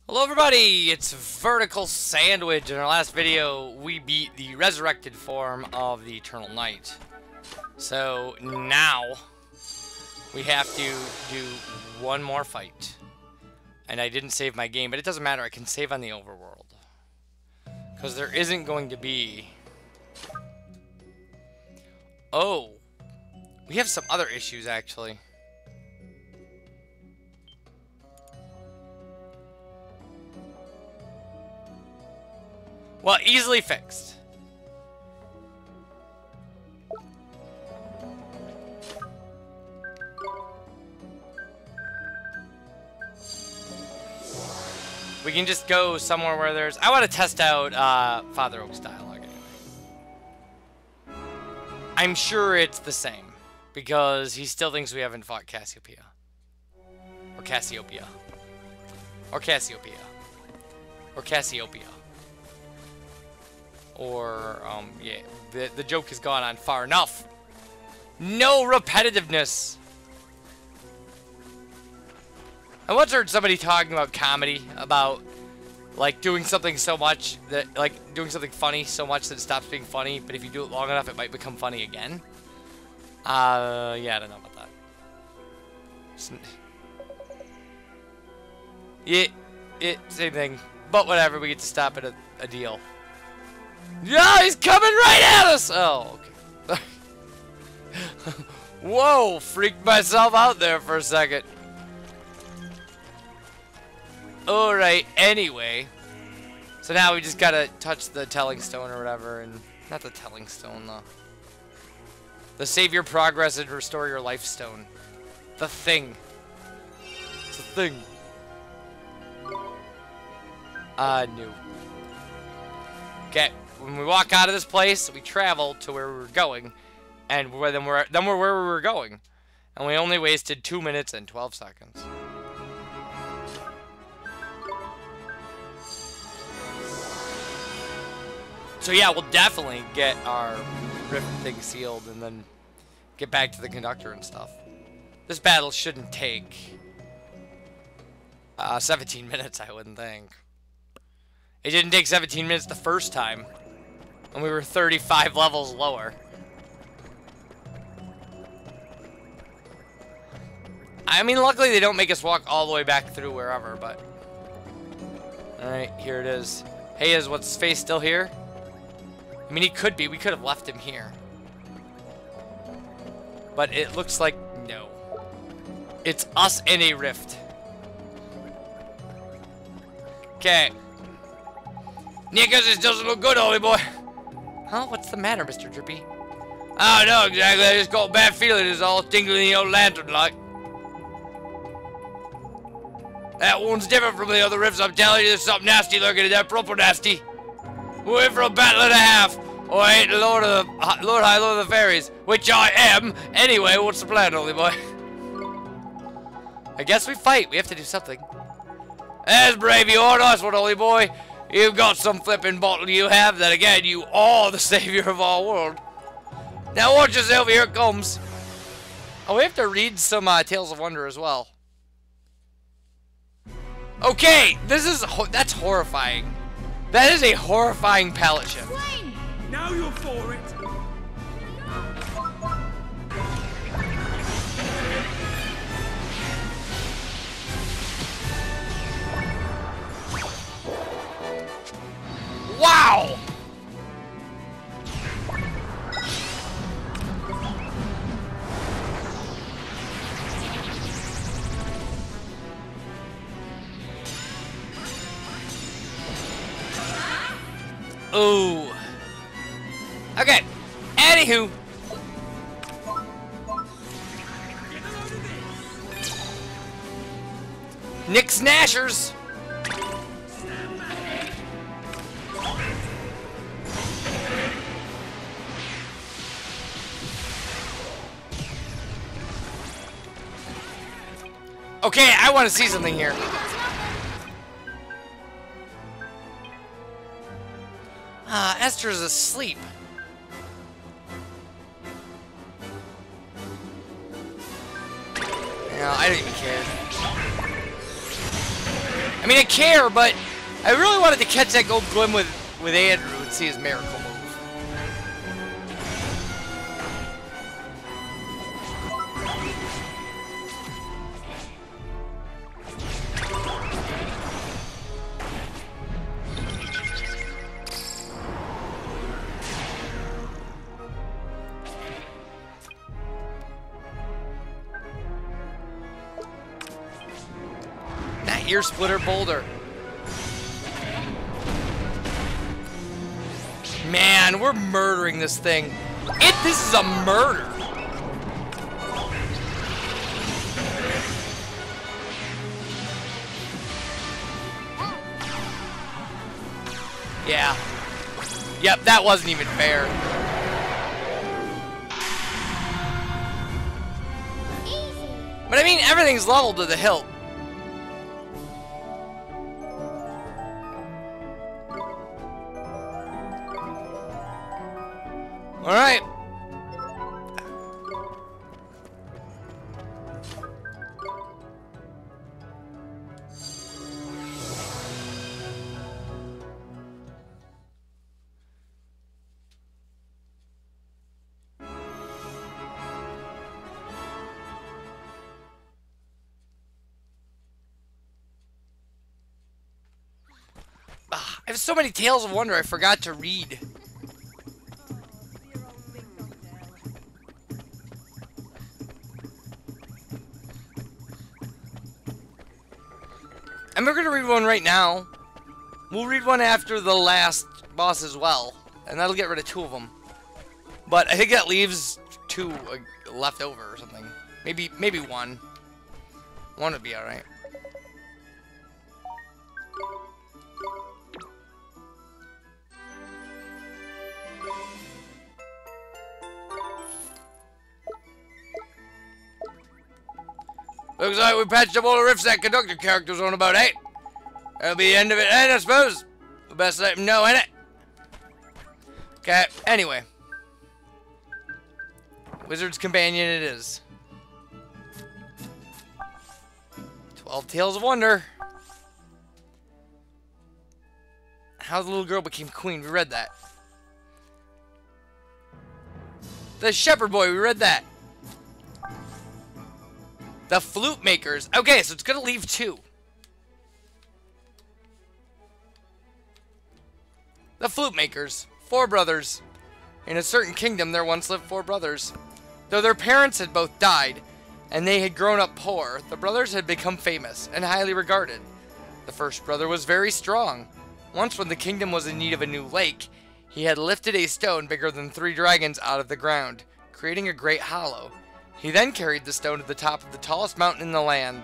Hello everybody, it's VerticalSandwich. In our last video, we beat the resurrected form of the Eternal Night. So now, we have to do one more fight. And I didn't save my game, but it doesn't matter, I can save on the overworld. Because there isn't going to be... Oh! We have some other issues actually. Well, easily fixed. We can just go somewhere where there's... I want to test out Father Oak's dialogue anyway. I'm sure it's the same. Because he still thinks we haven't fought Cassiopeia. Or Cassiopeia. Or Cassiopeia. Or Cassiopeia. Or, yeah, the joke has gone on far enough. No repetitiveness. I once heard somebody talking about comedy, about, like, doing something so much that, like, doing something funny so much that it stops being funny, but if you do it long enough, it might become funny again. Yeah, I don't know about that. Yeah, same thing. But whatever, we get to stop at a deal. Yeah, he's coming right at us! Oh, okay. Whoa, freaked myself out there for a second. Alright, anyway. So now we just gotta touch the telling stone or whatever, and... Not the telling stone, though. The save your progress and restore your life stone. The thing. It's a thing. New. Okay. When we walk out of this place, we travel to where we were going, and then we're where we were going, and we only wasted 2 minutes and 12 seconds. So yeah, we'll definitely get our rift thing sealed, and then get back to the conductor and stuff. This battle shouldn't take 17 minutes, I wouldn't think. It didn't take 17 minutes the first time. And we were 35 levels lower. I mean, luckily they don't make us walk all the way back through wherever, but... Alright, here it is. Hey, is what's his face still here? I mean, he could be. We could have left him here. But it looks like no. It's us in a rift. Okay. Nickers, this doesn't look good, holy boy. Huh? What's the matter, Mr. Drippy? I don't know exactly. I just got a bad feeling it's all tingling in the old lantern like. That one's different from the other rifts. I'm telling you, there's something nasty lurking in there, proper nasty. We're in for a battle and a half. Or I ain't the Lord High Lord of the Fairies, which I am. Anyway, what's the plan, holy boy? I guess we fight. We have to do something. As brave you are, nice one, holy boy. You've got some flippin' bottle you have that again, you are the savior of our world. Now watch yourself, here it comes. Oh, we have to read some Tales of Wonder as well. Okay, that's horrifying. That is a horrifying palette shift. Now you're for it. Wow! Ooh. Okay. Anywho. Nick Snashers. Okay, I want to see something here. Esther's asleep. No, I don't even care. I mean, I care, but I really wanted to catch that gold glim with Andrew and see his miracle move. Ear splitter boulder. Man, we're murdering this thing. This is a murder. Yeah. Yep, that wasn't even fair. But I mean, everything's leveled to the hilt. All right. I have so many Tales of Wonder I forgot to read. And we're gonna read one right now. We'll read one after the last boss as well, and that'll get rid of 2 of them. But I think that leaves 2 left over or something. Maybe 1. 1 would be all right. Looks like we patched up all the rifts that conductor characters on about, eh? That'll be the end of it, and I suppose. The best let them know, innit? Okay, anyway. Wizard's Companion it is. 12 Tales of Wonder. How the little girl became queen, we read that. The shepherd boy, we read that. The flute makers. Okay, so it's gonna leave 2. The flute makers. 4 brothers. In a certain kingdom there once lived 4 brothers. Though their parents had both died, and they had grown up poor, the brothers had become famous and highly regarded. The first brother was very strong. Once when the kingdom was in need of a new lake, he had lifted a stone bigger than 3 dragons out of the ground, creating a great hollow. He then carried the stone to the top of the tallest mountain in the land,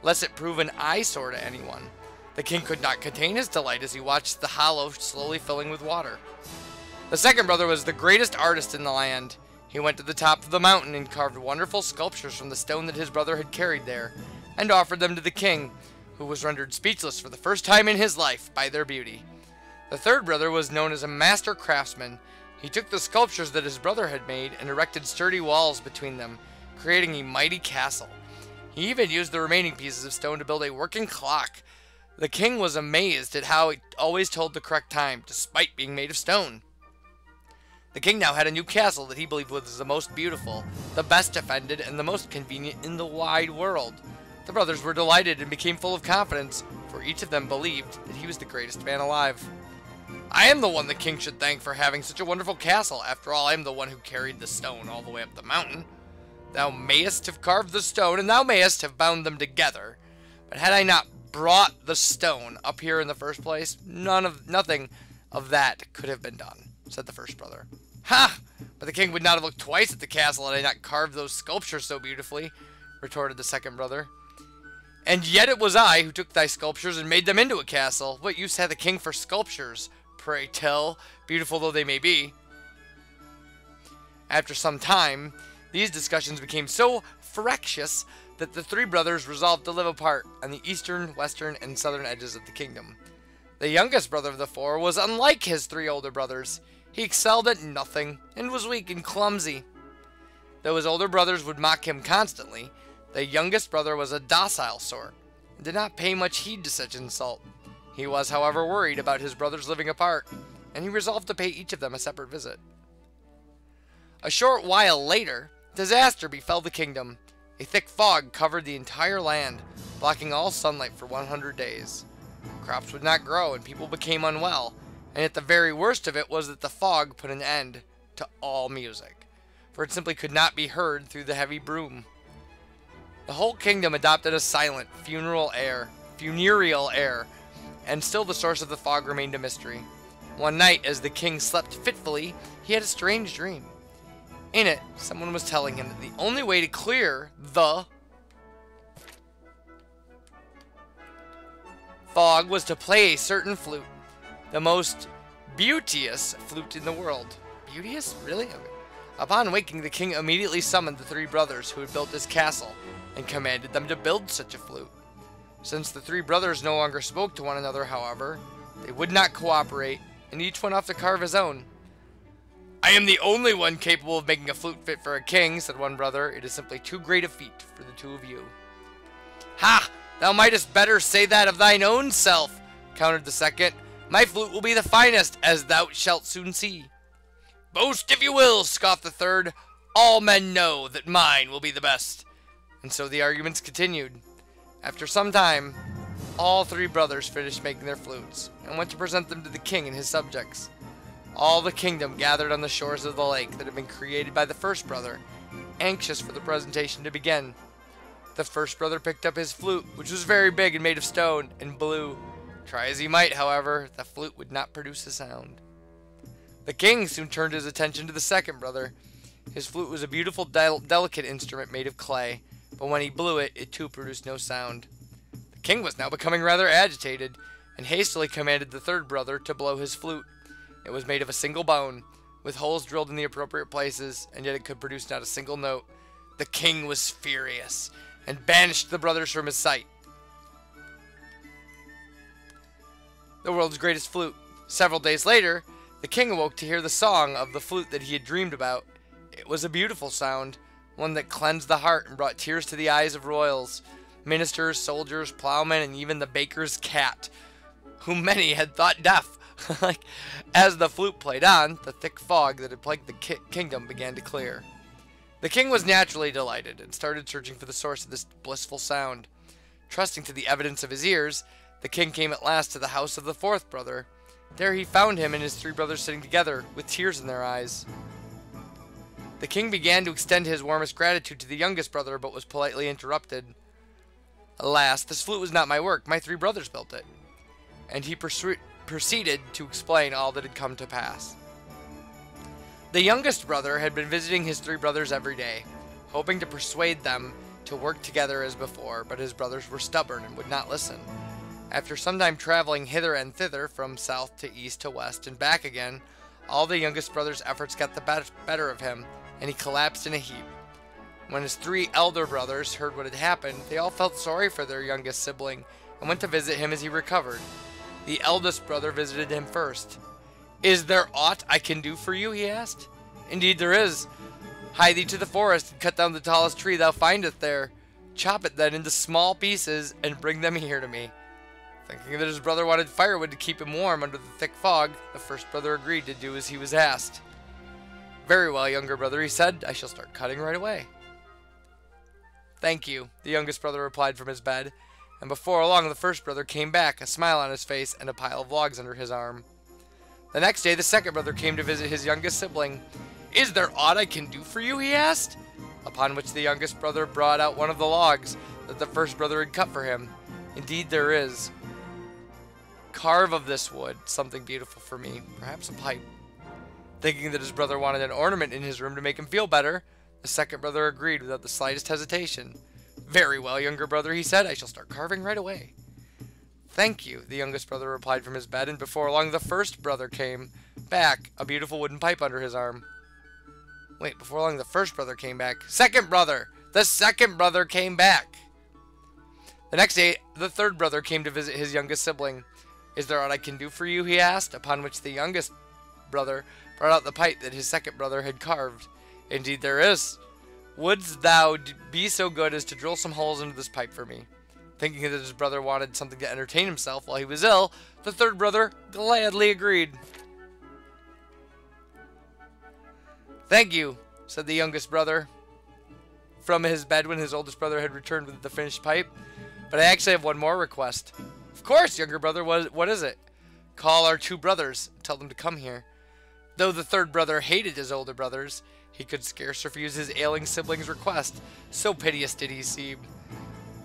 lest it prove an eyesore to anyone. The king could not contain his delight as he watched the hollow slowly filling with water. The second brother was the greatest artist in the land. He went to the top of the mountain and carved wonderful sculptures from the stone that his brother had carried there, and offered them to the king, who was rendered speechless for the first time in his life by their beauty. The third brother was known as a master craftsman. He took the sculptures that his brother had made and erected sturdy walls between them, creating a mighty castle. He even used the remaining pieces of stone to build a working clock. The king was amazed at how it always told the correct time, despite being made of stone. The king now had a new castle that he believed was the most beautiful, the best defended, and the most convenient in the wide world. The brothers were delighted and became full of confidence, for each of them believed that he was the greatest man alive. I am the one the king should thank for having such a wonderful castle. After all, I am the one who carried the stone all the way up the mountain. Thou mayest have carved the stone, and thou mayest have bound them together. But had I not brought the stone up here in the first place, nothing of that could have been done, said the first brother. Ha! But the king would not have looked twice at the castle had I not carved those sculptures so beautifully, retorted the second brother. And yet it was I who took thy sculptures and made them into a castle. What use had the king for sculptures, pray tell, beautiful though they may be? After some time, these discussions became so fractious that the 3 brothers resolved to live apart on the eastern, western, and southern edges of the kingdom. The youngest brother of the 4 was unlike his 3 older brothers. He excelled at nothing, and was weak and clumsy. Though his older brothers would mock him constantly, the youngest brother was a docile sort, and did not pay much heed to such insult. He was, however, worried about his brothers living apart, and he resolved to pay each of them a separate visit. A short while later, disaster befell the kingdom. A thick fog covered the entire land, blocking all sunlight for 100 days. Crops would not grow, and people became unwell, and yet the very worst of it was that the fog put an end to all music, for it simply could not be heard through the heavy broom. The whole kingdom adopted a silent, funereal air, and still the source of the fog remained a mystery. One night, as the king slept fitfully, he had a strange dream. In it, someone was telling him that the only way to clear the fog was to play a certain flute, the most beauteous flute in the world. Beauteous? Really? Okay. Upon waking, the king immediately summoned the three brothers who had built his castle and commanded them to build such a flute. Since the three brothers no longer spoke to one another, however, they would not cooperate, and each went off to carve his own. "I am the only one capable of making a flute fit for a king," said one brother. "It is simply too great a feat for the two of you." "Ha! Thou mightest better say that of thine own self," countered the second. "My flute will be the finest, as thou shalt soon see." "Boast if you will," scoffed the third. "All men know that mine will be the best." And so the arguments continued. After some time, all three brothers finished making their flutes, and went to present them to the king and his subjects. All the kingdom gathered on the shores of the lake that had been created by the first brother, anxious for the presentation to begin. The first brother picked up his flute, which was very big and made of stone, and blew. Try as he might, however, the flute would not produce a sound. The king soon turned his attention to the second brother. His flute was a beautiful, delicate instrument made of clay, but when he blew it, it too produced no sound. The king was now becoming rather agitated, and hastily commanded the third brother to blow his flute. It was made of a single bone, with holes drilled in the appropriate places, and yet it could produce not a single note. The king was furious, and banished the brothers from his sight. The world's greatest flute. Several days later, the king awoke to hear the song of the flute that he had dreamed about. It was a beautiful sound, one that cleansed the heart and brought tears to the eyes of royals, ministers, soldiers, plowmen, and even the baker's cat, whom many had thought deaf. As the flute played on, the thick fog that had plagued the kingdom began to clear. The king was naturally delighted, and started searching for the source of this blissful sound. Trusting to the evidence of his ears, the king came at last to the house of the fourth brother. There he found him and his three brothers sitting together, with tears in their eyes. The king began to extend his warmest gratitude to the youngest brother, but was politely interrupted. "Alas, this flute was not my work. My three brothers built it." And he proceeded to explain all that had come to pass. The youngest brother had been visiting his three brothers every day, hoping to persuade them to work together as before, but his brothers were stubborn and would not listen. After some time traveling hither and thither, from south to east to west and back again, all the youngest brother's efforts got the better of him, and he collapsed in a heap. When his three elder brothers heard what had happened, they all felt sorry for their youngest sibling, and went to visit him as he recovered. The eldest brother visited him first. "Is there aught I can do for you?" he asked. "Indeed there is. Hie thee to the forest, and cut down the tallest tree thou findest there. Chop it then into small pieces, and bring them here to me." Thinking that his brother wanted firewood to keep him warm under the thick fog, the first brother agreed to do as he was asked. "Very well, younger brother," he said. "I shall start cutting right away." "Thank you," the youngest brother replied from his bed, and before long the first brother came back, a smile on his face and a pile of logs under his arm. The next day the second brother came to visit his youngest sibling. "Is there aught I can do for you?" he asked, upon which the youngest brother brought out one of the logs that the first brother had cut for him. "Indeed there is. Carve of this wood something beautiful for me, perhaps a pipe." Thinking that his brother wanted an ornament in his room to make him feel better, the second brother agreed without the slightest hesitation. "Very well, younger brother," he said. "I shall start carving right away." "Thank you," the youngest brother replied from his bed, and before long the first brother came back, a beautiful wooden pipe under his arm. Wait, before long the first brother came back. Second brother! The second brother came back! The next day, the third brother came to visit his youngest sibling. "Is there aught I can do for you?" he asked, upon which the youngest brother brought out the pipe that his second brother had carved. "Indeed there is. Wouldst thou be so good as to drill some holes into this pipe for me?" Thinking that his brother wanted something to entertain himself while he was ill, the third brother gladly agreed. "Thank you," said the youngest brother from his bed when his oldest brother had returned with the finished pipe. "But I actually have one more request." "Of course, younger brother. What is it?" "Call our 2 brothers. Tell them to come here." Though the third brother hated his older brothers, he could scarce refuse his ailing sibling's request. So piteous did he seem.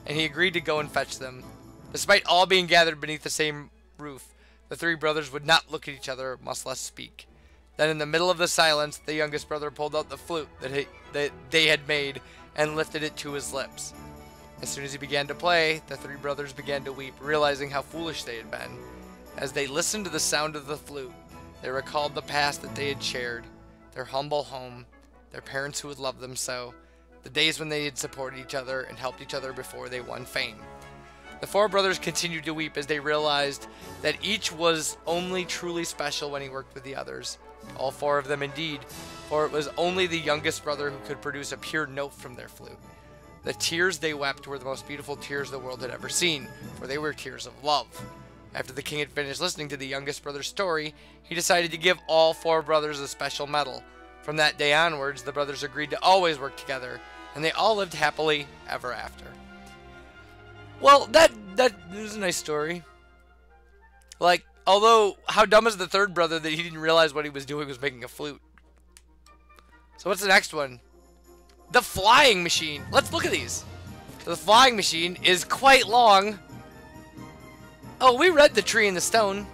And he agreed to go and fetch them. Despite all being gathered beneath the same roof, the 3 brothers would not look at each other, much less speak. Then in the middle of the silence, the youngest brother pulled out the flute that they had made and lifted it to his lips. As soon as he began to play, the 3 brothers began to weep, realizing how foolish they had been. As they listened to the sound of the flute, they recalled the past that they had shared, their humble home, their parents who had loved them so, the days when they had supported each other and helped each other before they won fame. The 4 brothers continued to weep as they realized that each was only truly special when he worked with the others. All 4 of them indeed, for it was only the youngest brother who could produce a pure note from their flute. The tears they wept were the most beautiful tears the world had ever seen, for they were tears of love. After the king had finished listening to the youngest brother's story, he decided to give all 4 brothers a special medal. From that day onwards, the brothers agreed to always work together, and they all lived happily ever after. Well, that is a nice story. Like, although, how dumb is the third brother that he didn't realize what he was doing was making a flute? So what's the next one? The flying machine. Let's look at these. So the flying machine is quite long. Oh, we read the tree and the stone.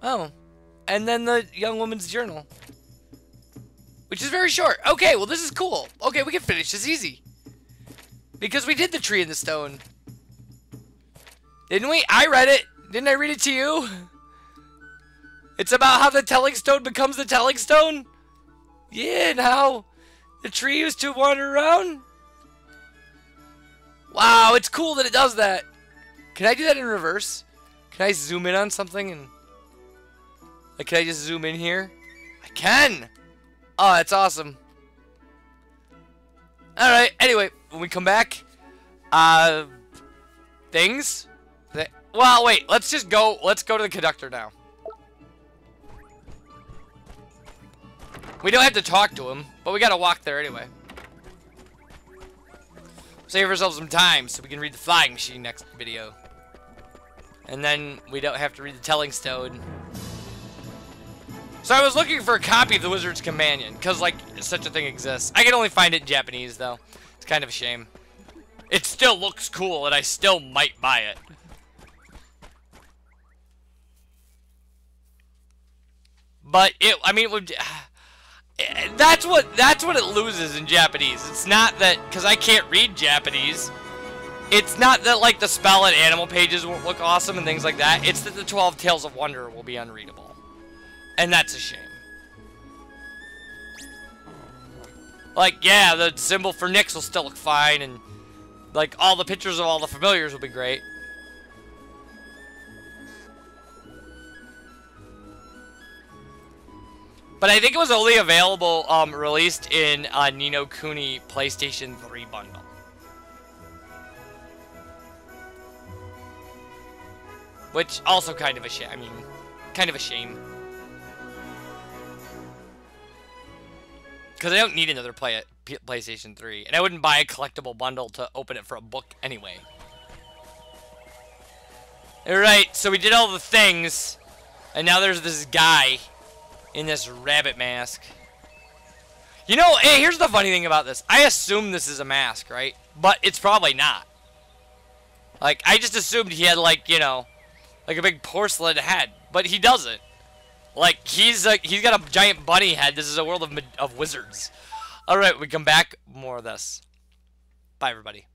Oh, and then the young woman's journal, which is very short. Okay, well this is cool. Okay, we can finish this easy. Because we did the tree and the stone. Didn't we? I read it. Didn't I read it to you? It's about how the telling stone becomes the telling stone? Yeah, and how the tree used to wander around? Wow, it's cool that it does that. Can I do that in reverse? Can I zoom in on something and... Like, can I just zoom in here? I can! Oh, that's awesome. Alright, anyway, when we come back, things? Well, wait, let's go to the conductor now. We don't have to talk to him, but we gotta walk there anyway. Save ourselves some time so we can read the flying machine next video. And then we don't have to read the telling stone. So I was looking for a copy of the Wizard's Companion, because, like, such a thing exists. I can only find it in Japanese, though. It's kind of a shame. It still looks cool, and I still might buy it. But I mean, it would... That's what it loses in Japanese. It's not that, because I can't read Japanese. It's not that, like, the spell and animal pages won't look awesome and things like that. It's that the 12 Tales of Wonder will be unreadable. And that's a shame. Like, yeah, the symbol for Nyx will still look fine, and, like, all the pictures of all the familiars will be great. But I think it was only available, released in Ni no Kuni PlayStation 3 bundle. Which, also kind of a shame. I mean, kind of a shame. Because I don't need another PlayStation 3. And I wouldn't buy a collectible bundle to open it for a book anyway. Alright, so we did all the things. And now there's this guy in this rabbit mask. You know, hey, here's the funny thing about this. I assume this is a mask, right? But it's probably not. Like, I just assumed he had, like, you know, like a big porcelain head. But he doesn't. Like, he's got a giant bunny head. This is a world of wizards. Alright, we come back. More of this. Bye, everybody.